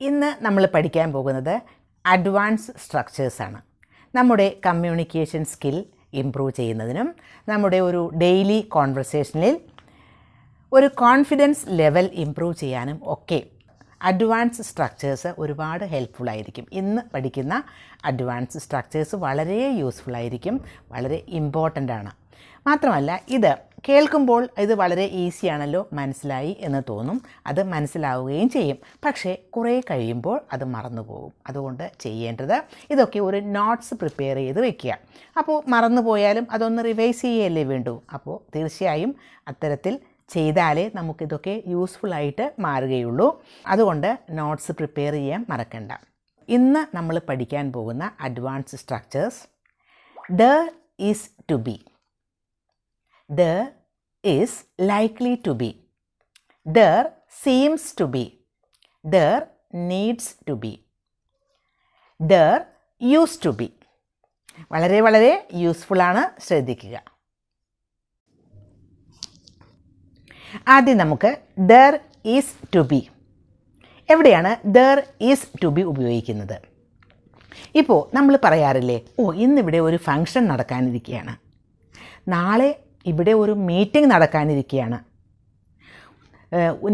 ഇന്ന് നമ്മൾ പഠിക്കാൻ പോകുന്നത് അഡ്വാൻസ് സ്ട്രക്ചേഴ്സാണ്. നമ്മുടെ കമ്മ്യൂണിക്കേഷൻ സ്കിൽ ഇംപ്രൂവ് ചെയ്യുന്നതിനും നമ്മുടെ ഒരു ഡെയിലി കോൺവെർസേഷനിൽ ഒരു കോൺഫിഡൻസ് ലെവൽ ഇംപ്രൂവ് ചെയ്യാനും ഒക്കെ അഡ്വാൻസ് സ്ട്രക്ചേഴ്സ് ഒരുപാട് ഹെൽപ്ഫുള്ളായിരിക്കും. ഇന്ന് പഠിക്കുന്ന അഡ്വാൻസ് സ്ട്രക്ചേഴ്സ് വളരെ യൂസ്ഫുള്ളായിരിക്കും, വളരെ ഇമ്പോർട്ടൻ്റ് ആണ്. മാത്രമല്ല ഇത് കേൾക്കുമ്പോൾ ഇത് വളരെ ഈസിയാണല്ലോ, മനസ്സിലായി എന്ന് തോന്നും, അത് മനസ്സിലാവുകയും ചെയ്യും. പക്ഷേ കുറേ കഴിയുമ്പോൾ അത് മറന്നുപോകും. അതുകൊണ്ട് ചെയ്യേണ്ടത് ഇതൊക്കെ ഒരു നോട്ട്സ് പ്രിപ്പയർ ചെയ്ത് വെക്കുക. അപ്പോൾ മറന്നുപോയാലും അതൊന്ന് റിവൈസ് ചെയ്യല്ലേ വേണ്ടൂ. അപ്പോൾ തീർച്ചയായും അത്തരത്തിൽ ചെയ്താലേ നമുക്കിതൊക്കെ യൂസ്ഫുള്ളായിട്ട് മാറുകയുള്ളൂ. അതുകൊണ്ട് നോട്ട്സ് പ്രിപ്പയർ ചെയ്യാൻ മറക്കണ്ട. ഇന്ന് നമ്മൾ പഠിക്കാൻ പോകുന്ന advance structures there is to be, there is likely to be, there seems to be, there needs to be, there used to be. വളരെ വളരെ യൂസ്ഫുള്ളാണ്, ശ്രദ്ധിക്കുക. ആദ്യം നമുക്ക് there is to be. എവിടെയാണ് there is to be ഉപയോഗിക്കുന്നത്? ഇപ്പോൾ നമ്മൾ പറയാറില്ലേ, ഇന്നിവിടെ ഒരു ഫംഗ്ഷൻ നടക്കാനിരിക്കുകയാണ്, നാളെ ഇവിടെ ഒരു മീറ്റിംഗ് നടക്കാനിരിക്കുകയാണ്,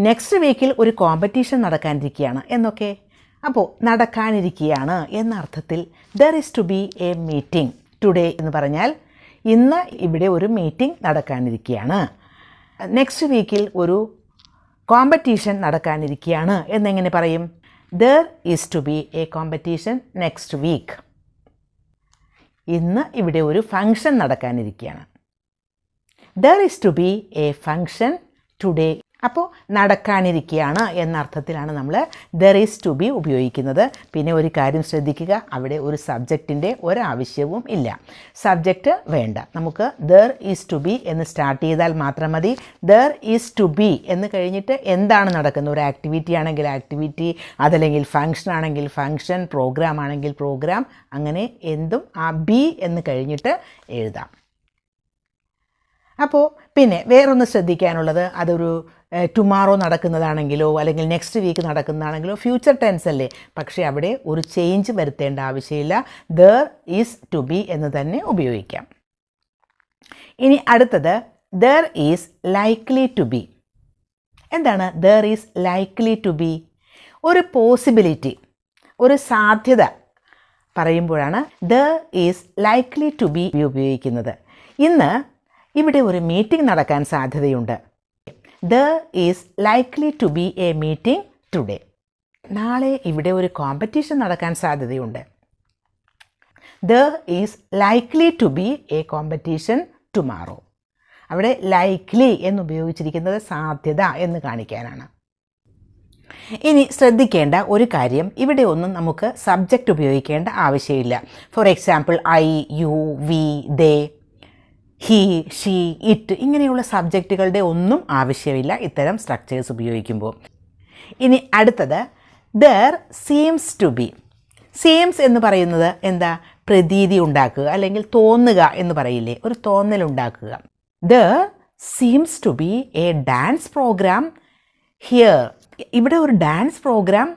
നെക്സ്റ്റ് വീക്കിൽ ഒരു കോമ്പറ്റീഷൻ നടക്കാനിരിക്കുകയാണ് എന്നൊക്കെ. അപ്പോൾ നടക്കാനിരിക്കുകയാണ് എന്ന അർത്ഥത്തിൽ there is to be a meeting today എന്ന് പറഞ്ഞാൽ ഇന്ന് ഇവിടെ ഒരു മീറ്റിംഗ് നടക്കാനിരിക്കുകയാണ്, നെക്സ്റ്റ് വീക്കിൽ ഒരു കോമ്പറ്റീഷൻ നടക്കാനിരിക്കുകയാണ് എന്നെങ്ങനെ പറയും? there is to be a competition next week. ഇന്ന് ഇവിടെ ഒരു function നടക്കാനിരിക്കുകയാണ്. there is to be a function today. അപ്പോൾ നടക്കാനിരിക്കുകയാണ് എന്ന അർത്ഥത്തിലാണ് നമ്മൾ there is to be ഉപയോഗിക്കുന്നത്. പിന്നെ ഒരു കാര്യം ശ്രദ്ധിക്കുക, അവിടെ ഒരു സബ്ജക്റ്റിൻ്റെ ഒരാവശ്യവും ഇല്ല, സബ്ജക്റ്റ് വേണ്ട. നമുക്ക് there is to be എന്ന് സ്റ്റാർട്ട് ചെയ്താൽ മാത്രം മതി. there is to be എന്ന് കഴിഞ്ഞിട്ട് എന്താണ് നടക്കുന്നത്, ഒരു ആക്ടിവിറ്റി ആണെങ്കിൽ ആക്ടിവിറ്റി, അതല്ലെങ്കിൽ ഫംഗ്ഷൻ ആണെങ്കിൽ ഫംഗ്ഷൻ, പ്രോഗ്രാം ആണെങ്കിൽ പ്രോഗ്രാം, അങ്ങനെ എന്തും ആ ബി എന്ന് കഴിഞ്ഞിട്ട് എഴുതാം. അപ്പോൾ പിന്നെ വേറൊന്ന് ശ്രദ്ധിക്കാനുള്ളത്, അതൊരു ടുമാറോ നടക്കുന്നതാണെങ്കിലോ അല്ലെങ്കിൽ നെക്സ്റ്റ് വീക്ക് നടക്കുന്നതാണെങ്കിലോ ഫ്യൂച്ചർ ടെൻസ് അല്ലേ, പക്ഷേ അവിടെ ഒരു ചേഞ്ച് വരുത്തേണ്ട ആവശ്യമില്ല, there is to be എന്ന് തന്നെ ഉപയോഗിക്കാം. ഇനി അടുത്തത് there is likely to be. എന്താണ് there is likely to be? ഒരു പോസിബിലിറ്റി, ഒരു സാധ്യത പറയുമ്പോഴാണ് there is likely to be ഉപയോഗിക്കുന്നത്. ഇന്ന് ഇവിടെ ഒരു മീറ്റിംഗ് നടക്കാൻ സാധ്യതയുണ്ട്, there is likely to be a meeting today. നാളെ ഇവിടെ ഒരു കോമ്പറ്റീഷൻ നടക്കാൻ സാധ്യതയുണ്ട്, there is likely to be a competition tomorrow. അവിടെ likely എന്നുപയോഗിച്ചിരിക്കുന്നത് സാധ്യത എന്ന് കാണിക്കാനാണ്. ഇനി ശ്രദ്ധിക്കേണ്ട ഒരു കാര്യം, ഇവിടെ ഒന്നും നമുക്ക് സബ്ജക്റ്റ് ഉപയോഗിക്കേണ്ട ആവശ്യമില്ല. For example I, you, we, they, he, she, it ഇങ്ങനെയുള്ള സബ്ജക്റ്റുകളുടെ ഒന്നും ആവശ്യമില്ല ഇത്തരം സ്ട്രക്ചേഴ്സ് ഉപയോഗിക്കുമ്പോൾ. ഇനി അടുത്തത് there seems to be. seems എന്ന് പറയുന്നത് എന്താ? പ്രതീതി ഉണ്ടാക്കുക അല്ലെങ്കിൽ തോന്നുക എന്ന് പറയില്ലേ, ഒരു തോന്നലുണ്ടാക്കുക. there seems to be a dance program here. ഇവിടെ ഒരു ഡാൻസ് പ്രോഗ്രാം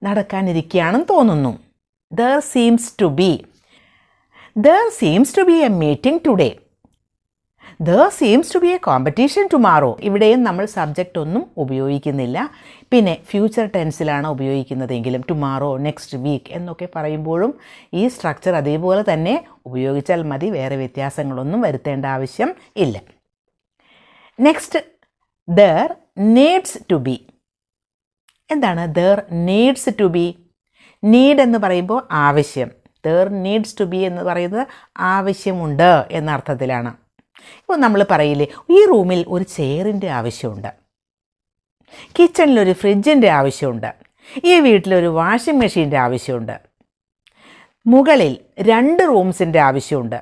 നടക്കാനിരിക്കുകയാണെന്ന് തോന്നുന്നു, there seems to be. there seems to be a meeting today. there seems to be a competition tomorrow. ഇവിടെയും നമ്മൾ സബ്ജക്റ്റ് ഒന്നും ഉപയോഗിക്കുന്നില്ല. പിന്നെ ഫ്യൂച്ചർ ടെൻസിലാണ് ഉപയോഗിക്കുന്നതെങ്കിലും ടുമാറോ, നെക്സ്റ്റ് വീക്ക് എന്നൊക്കെ പറയുമ്പോഴും ഈ സ്ട്രക്ചർ അതേപോലെ തന്നെ ഉപയോഗിച്ചാൽ മതി, വേറെ വ്യത്യാസങ്ങളൊന്നും വരുത്തേണ്ട ആവശ്യം ഇല്ല. Next there needs to be. എന്താണ് there needs to be? need എന്ന് പറയുമ്പോൾ ആവശ്യം, there needs to be എന്ന് പറയുന്നത് ആവശ്യമുണ്ട് എന്ന അർത്ഥത്തിലാണ്. ഇപ്പോൾ നമ്മൾ പറയില്ലേ, ഈ റൂമിൽ ഒരു ചെയറിൻ്റെ ആവശ്യമുണ്ട്, കിച്ചണിലൊരു ഫ്രിഡ്ജിൻ്റെ ആവശ്യമുണ്ട്, ഈ വീട്ടിലൊരു വാഷിംഗ് മെഷീൻ്റെ ആവശ്യമുണ്ട്, മുകളിൽ 2 റൂംസിൻ്റെ ആവശ്യമുണ്ട്,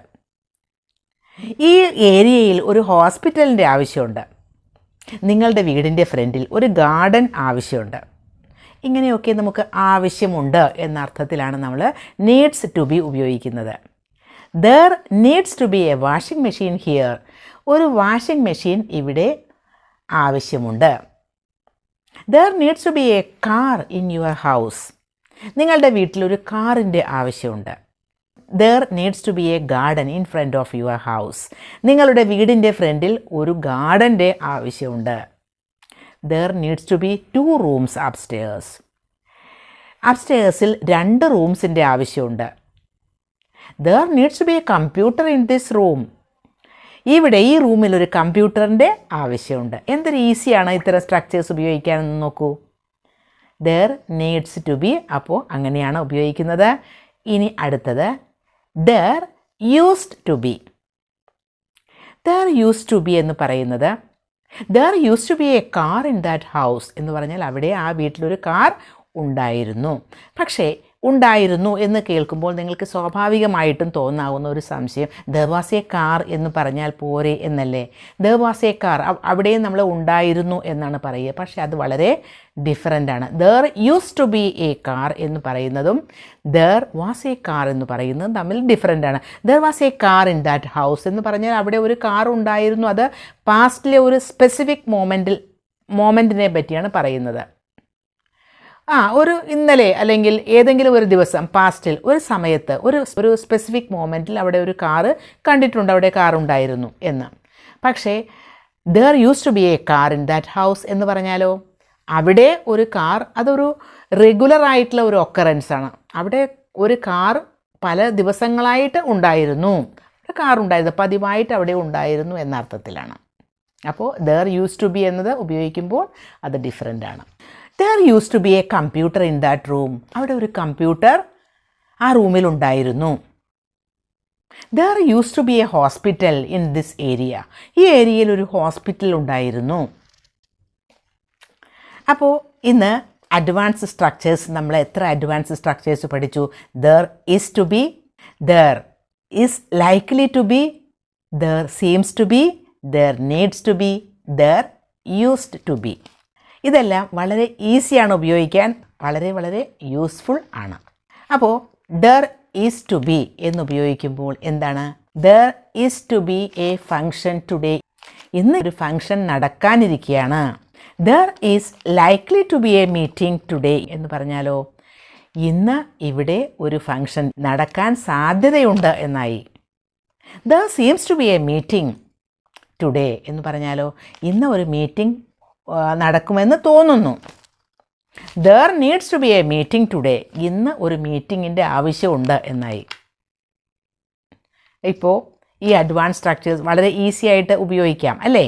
ഈ ഏരിയയിൽ ഒരു ഹോസ്പിറ്റലിൻ്റെ ആവശ്യമുണ്ട്, നിങ്ങളുടെ വീടിൻ്റെ ഫ്രണ്ടിൽ ഒരു ഗാർഡൻ ആവശ്യമുണ്ട്. ഇങ്ങനെയൊക്കെ നമുക്ക് ആവശ്യമുണ്ട് എന്ന അർത്ഥത്തിലാണ് നമ്മൾ നീഡ്സ് ടു ബി ഉപയോഗിക്കുന്നത്. there needs to be a washing machine here. ഒരു വാഷിംഗ് മെഷീൻ ഇവിടെ ആവശ്യമുണ്ട്. There needs to be a car in your house. നിങ്ങളുടെ വീട്ടിലൊരു കാറിൻ്റെ ആവശ്യമുണ്ട്. There needs to be a garden in front of your house. നിങ്ങളുടെ വീടിൻ്റെ ഫ്രണ്ടിൽ ഒരു ഗാർഡൻ്റെ ആവശ്യമുണ്ട്. There needs to be 2 rooms upstairs. അപ്സ്റ്റേഴ്സിൽ 2 റൂംസിൻ്റെ ആവശ്യമുണ്ട്. There needs to be a computer in this room. ഇവിടെ ഈ റൂമിൽ ഒരു കമ്പ്യൂട്ടറിൻ്റെ ആവശ്യമുണ്ട്. എന്തൊരു ഈസിയാണ് ഇത്തരം സ്ട്രക്ചേഴ്സ് ഉപയോഗിക്കാനെന്ന് നോക്കൂ. There needs to be, അപ്പോൾ അങ്ങനെയാണ് ഉപയോഗിക്കുന്നത്. ഇനി അടുത്തത് there used to be. There used to be എന്ന് പറയുന്നത് there used to be a car in that house എന്ന് പറഞ്ഞാൽ അവിടെ ആ വീട്ടിലൊരു കാർ ഉണ്ടായിരുന്നു. പക്ഷേ ഉണ്ടായിരുന്നു എന്ന് കേൾക്കുമ്പോൾ നിങ്ങൾക്ക് സ്വാഭാവികമായിട്ടും തോന്നാവുന്ന ഒരു സംശയം, there was a car എന്ന് പറഞ്ഞാൽ പോരെ എന്നല്ലേ. there was a car, അവിടെയും നമ്മൾ ഉണ്ടായിരുന്നു എന്നാണ് പറയുക. പക്ഷേ അത് വളരെ ഡിഫറൻ്റ് ആണ്. there used to be a car എന്ന് പറയുന്നതും there was a car എന്ന് പറയുന്നതും തമ്മിൽ ഡിഫറൻ്റ് ആണ്. there was a car in that house എന്ന് പറഞ്ഞാൽ അവിടെ ഒരു കാർ ഉണ്ടായിരുന്നു. അത് പാസ്റ്റിലെ ഒരു സ്പെസിഫിക് മൊമെൻറ്റിനെ പറ്റിയാണ് പറയുന്നത്. ഒരു ഇന്നലെ അല്ലെങ്കിൽ ഏതെങ്കിലും ഒരു ദിവസം പാസ്റ്റിൽ ഒരു സമയത്ത് ഒരു സ്പെസിഫിക് മൊമെൻറ്റിൽ അവിടെ ഒരു കാറ് കണ്ടിട്ടുണ്ട്, അവിടെ കാർ ഉണ്ടായിരുന്നു എന്ന്. പക്ഷേ there used to be a car in that house എന്ന് പറഞ്ഞാലോ അവിടെ ഒരു കാർ അതൊരു റെഗുലർ ആയിട്ടുള്ള ഒരു ഒക്കറൻസ് ആണ്. അവിടെ ഒരു കാർ പല ദിവസങ്ങളായിട്ട് ഉണ്ടായിരുന്നു, ഒരു കാർ ഉണ്ടായിരുന്നു, പതിവായിട്ട് അവിടെ ഉണ്ടായിരുന്നു എന്ന അർത്ഥത്തിലാണ്. അപ്പോൾ there used to be എന്നത് ഉപയോഗിക്കുമ്പോൾ അത് ഡിഫറൻ്റ് ആണ്. There used to be a computer in that room. അവിടെ ഒരു കമ്പ്യൂട്ടർ ആ റൂമിൽ ഉണ്ടായിരുന്നു. There used to be a hospital in this area. ഈ ഏരിയയിൽ ഒരു ഹോസ്പിറ്റൽ ഉണ്ടായിരുന്നു. അപ്പോൾ ഇന്ന് അഡ്വാൻസ് സ്ട്രക്ചേഴ്സ് നമ്മൾ എത്ര അഡ്വാൻസ് സ്ട്രക്ചേഴ്സ് പഠിച്ചു? There is to be, there is likely to be, there seems to be, there needs to be, there used to be. ഇതെല്ലാം വളരെ ഈസിയാണ് ഉപയോഗിക്കാൻ, വളരെ വളരെ യൂസ്ഫുൾ ആണ്. അപ്പോൾ there is to be എന്ന് ഉപയോഗിക്കുമ്പോൾ എന്താണ്? there is to be a function today. ഇന്ന് ഒരു function നടക്കാനിരിക്കുകയാണ്. there is likely to be a meeting today എന്ന് പറഞ്ഞാലോ ഇന്ന് ഇവിടെ ഒരു ഫംഗ്ഷൻ നടക്കാൻ സാധ്യതയുണ്ട് എന്നായി. there seems to be a meeting today എന്ന് പറഞ്ഞാലോ ഇന്ന് ഒരു മീറ്റിംഗ് നടക്കുമെന്ന് തോന്നുന്നു. there needs to be a meeting today. ഇന്ന് ഒരു മീറ്റിങ്ങിൻ്റെ ആവശ്യമുണ്ട് എന്നായി. ഇപ്പോൾ ഈ അഡ്വാൻസ് സ്ട്രക്ചേഴ്സ് വളരെ ഈസി ആയിട്ട് ഉപയോഗിക്കാം അല്ലേ?